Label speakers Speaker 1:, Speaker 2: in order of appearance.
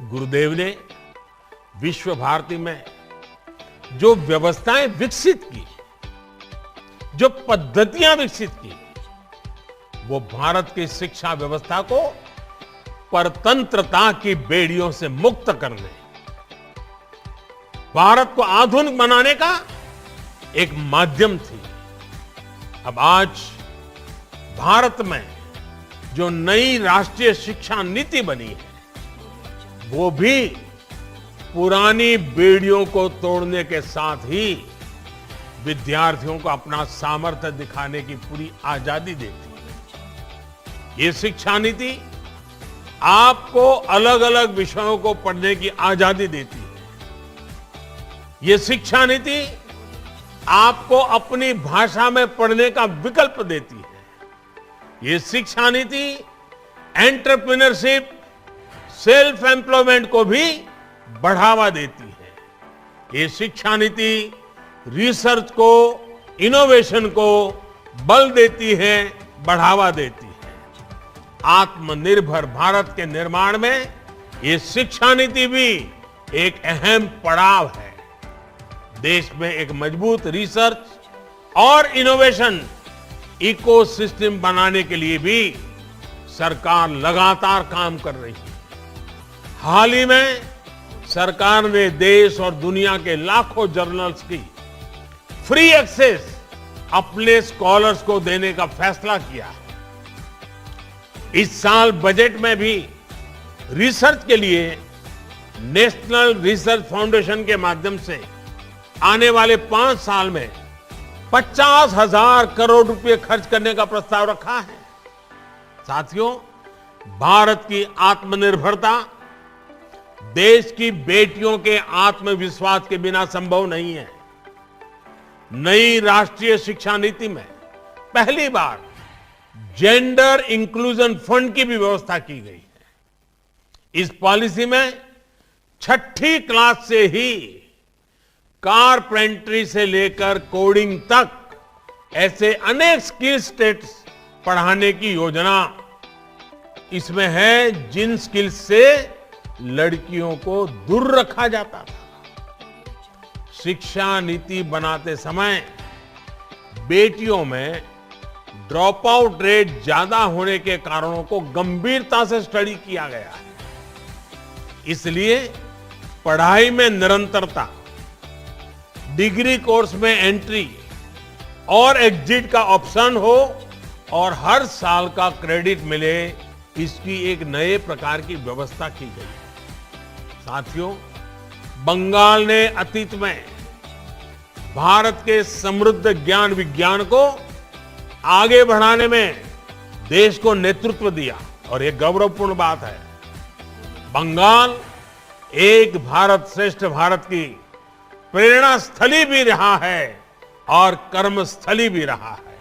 Speaker 1: गुरुदेव ने विश्व भारती में जो व्यवस्थाएं विकसित की, जो पद्धतियां विकसित की, वो भारत की शिक्षा व्यवस्था को परतंत्रता की बेड़ियों से मुक्त करने, भारत को आधुनिक बनाने का एक माध्यम थी। अब आज भारत में जो नई राष्ट्रीय शिक्षा नीति बनी है, वो भी पुरानी बेड़ियों को तोड़ने के साथ ही विद्यार्थियों को अपना सामर्थ्य दिखाने की पूरी आजादी देती है। ये शिक्षा नीति आपको अलग अलग विषयों को पढ़ने की आजादी देती है। ये शिक्षा नीति आपको अपनी भाषा में पढ़ने का विकल्प देती है। ये शिक्षा नीति एंटरप्रेन्योरशिप, सेल्फ एम्प्लॉयमेंट को भी बढ़ावा देती है। ये शिक्षा नीति रिसर्च को, इनोवेशन को बल देती है, बढ़ावा देती है। आत्मनिर्भर भारत के निर्माण में ये शिक्षा नीति भी एक अहम पड़ाव है। देश में एक मजबूत रिसर्च और इनोवेशन इकोसिस्टम बनाने के लिए भी सरकार लगातार काम कर रही है। हाल ही में सरकार ने देश और दुनिया के लाखों जर्नल्स की फ्री एक्सेस अपने स्कॉलर्स को देने का फैसला किया है। इस साल बजट में भी रिसर्च के लिए नेशनल रिसर्च फाउंडेशन के माध्यम से आने वाले 5 साल में 50,000 करोड़ रुपए खर्च करने का प्रस्ताव रखा है। साथियों, भारत की आत्मनिर्भरता देश की बेटियों के आत्मविश्वास के बिना संभव नहीं है। नई राष्ट्रीय शिक्षा नीति में पहली बार जेंडर इंक्लूजन फंड की भी व्यवस्था की गई है। इस पॉलिसी में 6ठी क्लास से ही कारपेंटरी से लेकर कोडिंग तक ऐसे अनेक स्किल सेट्स पढ़ाने की योजना इसमें है, जिन स्किल्स से लड़कियों को दूर रखा जाता था। शिक्षा नीति बनाते समय बेटियों में ड्रॉप आउट रेट ज्यादा होने के कारणों को गंभीरता से स्टडी किया गया है। इसलिए पढ़ाई में निरंतरता, डिग्री कोर्स में एंट्री और एग्जिट का ऑप्शन हो और हर साल का क्रेडिट मिले, इसकी एक नए प्रकार की व्यवस्था की गई है। साथियों, बंगाल ने अतीत में भारत के समृद्ध ज्ञान विज्ञान को आगे बढ़ाने में देश को नेतृत्व दिया और यह गौरवपूर्ण बात है। बंगाल एक भारत श्रेष्ठ भारत की प्रेरणा स्थली भी रहा है और कर्म स्थली भी रहा है।